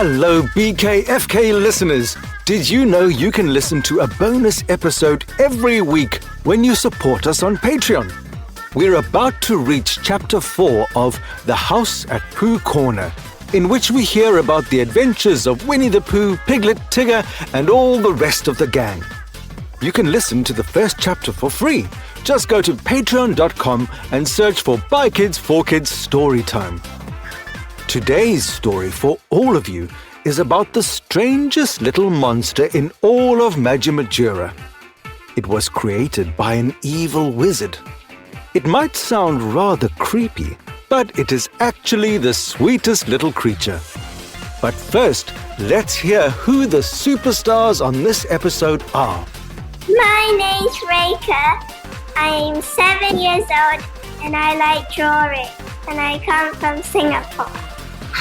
Hello, BKFK listeners. Did you know you can listen to a bonus episode every week when you support us on Patreon? We're about to reach Chapter 4 of The House at Pooh Corner, in which we hear about the adventures of Winnie the Pooh, Piglet, Tigger, and all the rest of the gang. You can listen to the first chapter for free. Just go to patreon.com and search for By Kids for Kids Storytime. Today's story for all of you is about the strangest little monster in all of Magimajura. It was created by an evil wizard. It might sound rather creepy, but it is actually the sweetest little creature. But first, let's hear who the superstars on this episode are. My name's Reka. I'm 7 years old and I like drawing. And I come from Singapore.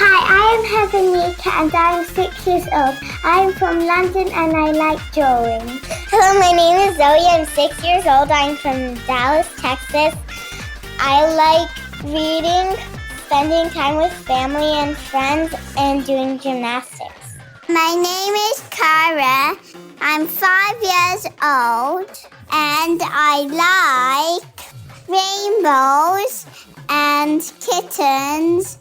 Hi, I am Heavenika and I'm 6 years old. I'm from London and I like drawing. Hello, my name is Zoe. I'm 6 years old. I'm from Dallas, Texas. I like reading, spending time with family and friends, and doing gymnastics. My name is Kara. I'm 5 years old and I like rainbows and kittens,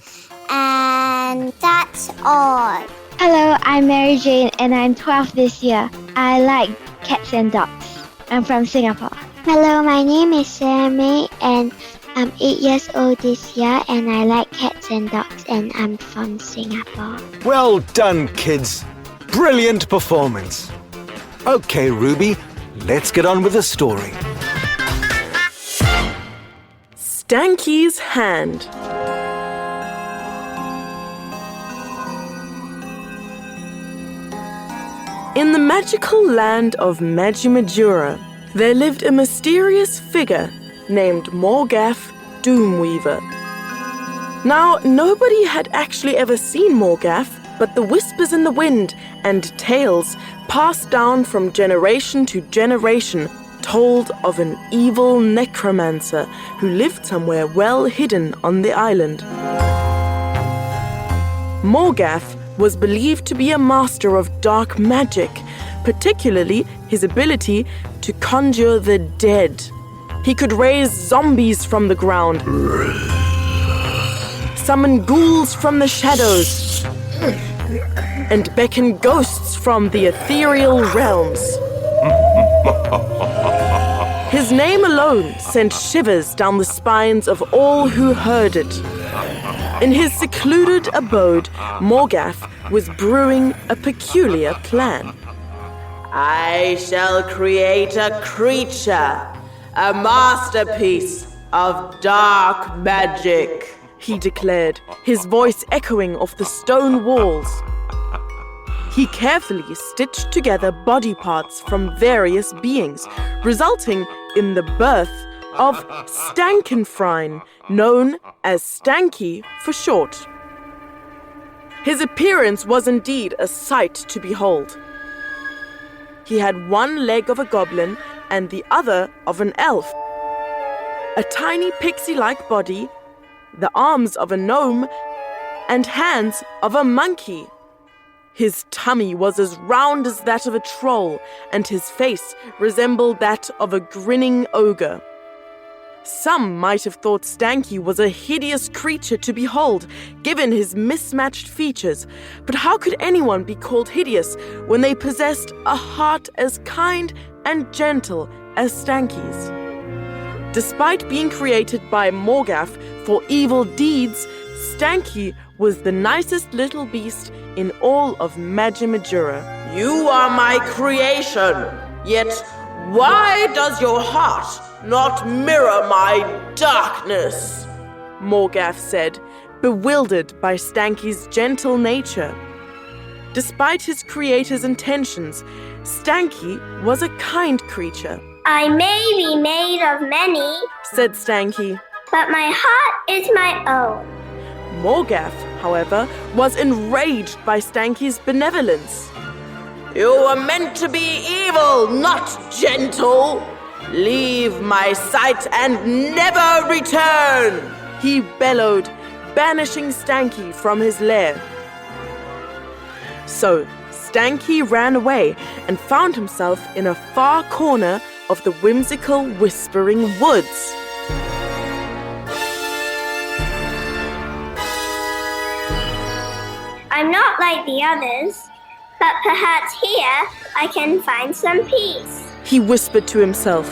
and that's all. Hello, I'm Mary Jane and I'm 12 this year. I like cats and dogs. I'm from Singapore. Hello, my name is Sarah May and I'm 8 years old this year and I like cats and dogs and I'm from Singapore. Well done, kids. Brilliant performance. Okay, Ruby, let's get on with the story. Stanky's Hand. In the magical land of Magimajura, there lived a mysterious figure named Morgaff Doomweaver. Now, nobody had actually ever seen Morgaff, but the whispers in the wind and tales passed down from generation to generation told of an evil necromancer who lived somewhere well hidden on the island. Morgaff was believed to be a master of dark magic, particularly his ability to conjure the dead. He could raise zombies from the ground, summon ghouls from the shadows, and beckon ghosts from the ethereal realms. His name alone sent shivers down the spines of all who heard it. In his secluded abode, Morgaff was brewing a peculiar plan. I shall create a creature, a masterpiece of dark magic, he declared, his voice echoing off the stone walls. He carefully stitched together body parts from various beings, resulting in the birth of Stankenfrein, known as Stanky for short. His appearance was indeed a sight to behold. He had one leg of a goblin and the other of an elf, a tiny pixie-like body, the arms of a gnome, and hands of a monkey. His tummy was as round as that of a troll, and his face resembled that of a grinning ogre. Some might have thought Stanky was a hideous creature to behold, given his mismatched features, but how could anyone be called hideous when they possessed a heart as kind and gentle as Stanky's? Despite being created by Morgaff for evil deeds, Stanky was the nicest little beast in all of Magimajura. You are my creation, yet why does your heart not mirror my darkness? Morgaff said, bewildered by Stanky's gentle nature. Despite his creator's intentions, Stanky was a kind creature. I may be made of many, said Stanky. but my heart is my own. Morgaff, however, was enraged by Stanky's benevolence. You were meant to be evil, not gentle. Leave my sight and never return, he bellowed, banishing Stanky from his lair. So Stanky ran away and found himself in a far corner of the whimsical Whispering Woods. I'm not like the others, but perhaps here I can find some peace. He whispered to himself.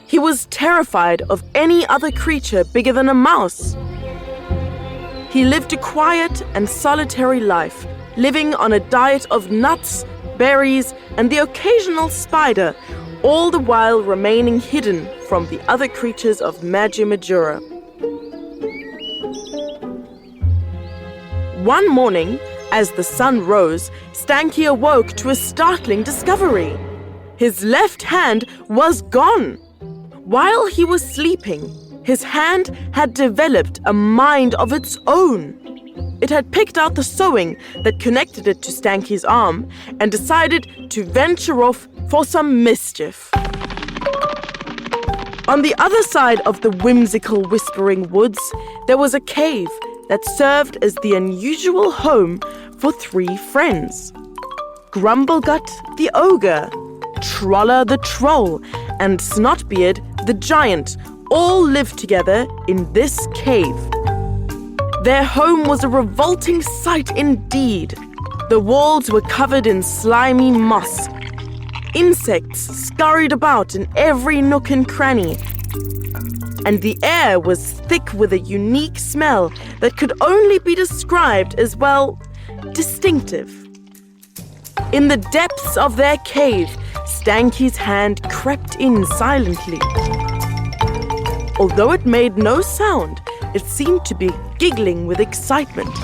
He was terrified of any other creature bigger than a mouse. He lived a quiet and solitary life, living on a diet of nuts, berries, and the occasional spider, all the while remaining hidden from the other creatures of Magimajura. One morning, as the sun rose, Stanky awoke to a startling discovery. His left hand was gone. While he was sleeping, his hand had developed a mind of its own. It had picked out the sewing that connected it to Stanky's arm and decided to venture off for some mischief. On the other side of the whimsical Whispering Woods, there was a cave that served as the unusual home for 3 friends. Grumblegut the ogre, Troller the troll, and Snotbeard the giant all lived together in this cave. Their home was a revolting sight indeed. The walls were covered in slimy moss. Insects scurried about in every nook and cranny, and the air was thick with a unique smell that could only be described as, well, distinctive. In the depths of their cave, Stanky's hand crept in silently. Although it made no sound, it seemed to be giggling with excitement.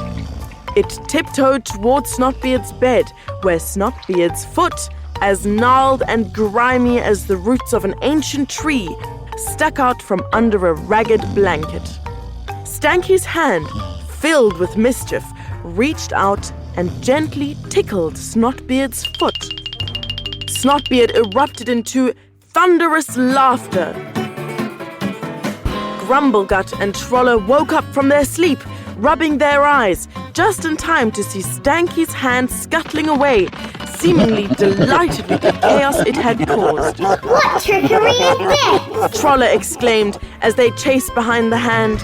It tiptoed towards Snotbeard's bed, where Snotbeard's foot, as gnarled and grimy as the roots of an ancient tree, stuck out from under a ragged blanket. Stanky's hand, filled with mischief, reached out and gently tickled Snotbeard's foot. Snotbeard erupted into thunderous laughter. Grumblegut and Troller woke up from their sleep, rubbing their eyes, just in time to see Stanky's hand scuttling away, seemingly delighted with the chaos it had caused. What trickery is this? Troller exclaimed as they chased behind the hand.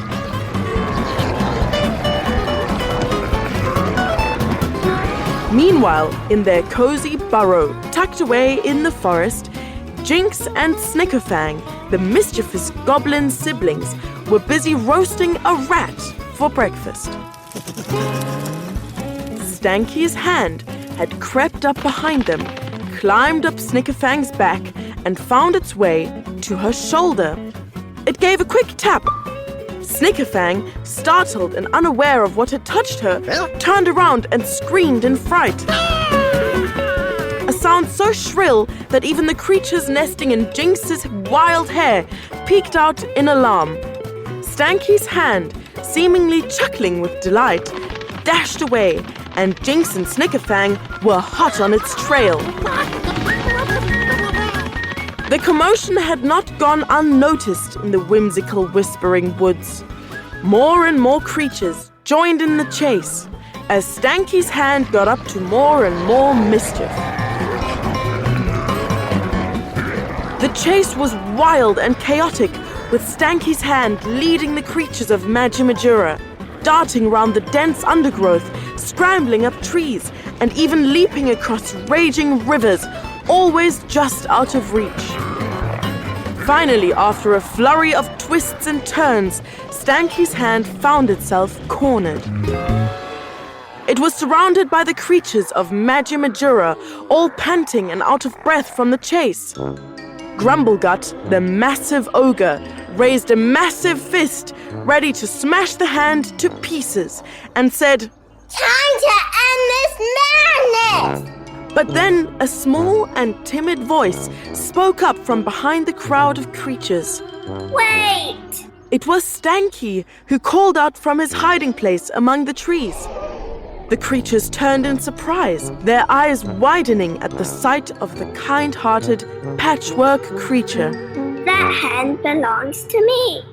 Meanwhile, in their cozy burrow, tucked away in the forest, Jinx and Snickerfang, the mischievous goblin siblings, were busy roasting a rat for breakfast. Stanky's hand had crept up behind them, climbed up Snickerfang's back, and found its way to her shoulder. It gave a quick tap. Snickerfang, startled and unaware of what had touched her, turned around and screamed in fright. A sound so shrill that even the creatures nesting in Jinx's wild hair peeked out in alarm. Stanky's hand, seemingly chuckling with delight, dashed away, and Jinx and Snickerfang were hot on its trail. The commotion had not gone unnoticed in the whimsical Whispering Woods. More and more creatures joined in the chase as Stanky's hand got up to more and more mischief. The chase was wild and chaotic, with Stanky's hand leading the creatures of Magimajura, darting around the dense undergrowth, scrambling up trees, and even leaping across raging rivers, always just out of reach. Finally, after a flurry of twists and turns, Stanky's hand found itself cornered. It was surrounded by the creatures of Magimajura, all panting and out of breath from the chase. Grumblegut, the massive ogre, raised a massive fist, ready to smash the hand to pieces, and said, Time to end this madness! But then a small and timid voice spoke up from behind the crowd of creatures. Wait! It was Stanky, who called out from his hiding place among the trees. The creatures turned in surprise, their eyes widening at the sight of the kind-hearted patchwork creature. That hand belongs to me.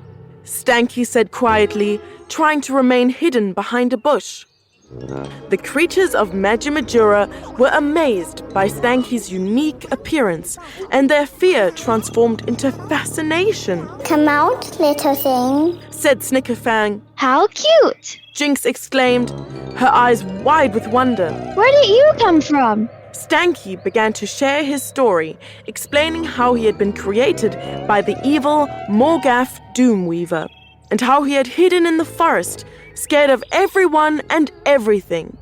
Stanky said quietly, trying to remain hidden behind a bush. The creatures of Magimajura were amazed by Stanky's unique appearance, and their fear transformed into fascination. Come out, little thing. Said Snickerfang. How cute! Jinx exclaimed, her eyes wide with wonder. Where did you come from? Stanky began to share his story, explaining how he had been created by the evil Morgaff Doomweaver, and how he had hidden in the forest, scared of everyone and everything.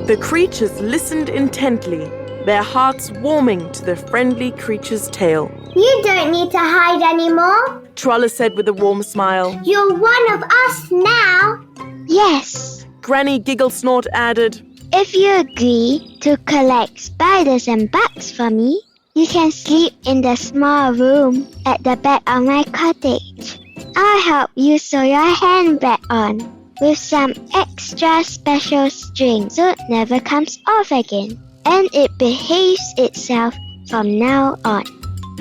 The creatures listened intently, their hearts warming to the friendly creature's tale. You don't need to hide anymore. Troller said with a warm smile. You're one of us now. Yes. Granny Gigglesnort added, If you agree to collect spiders and bugs for me, you can sleep in the small room at the back of my cottage. I'll help you sew your handbag on with some extra special string so it never comes off again. And it behaves itself from now on.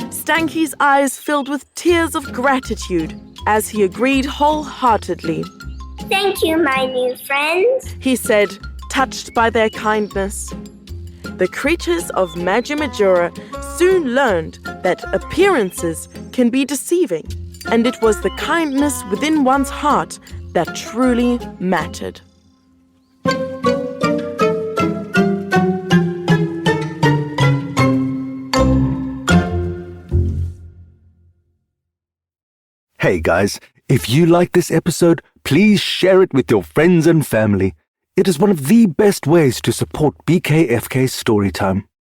Stanky's eyes filled with tears of gratitude as he agreed wholeheartedly. Thank you, my new friends. He said, touched by their kindness. The creatures of Magimajura soon learned that appearances can be deceiving, and it was the kindness within one's heart that truly mattered. Hey guys, if you like this episode, please share it with your friends and family. It is one of the best ways to support BKFK Storytime.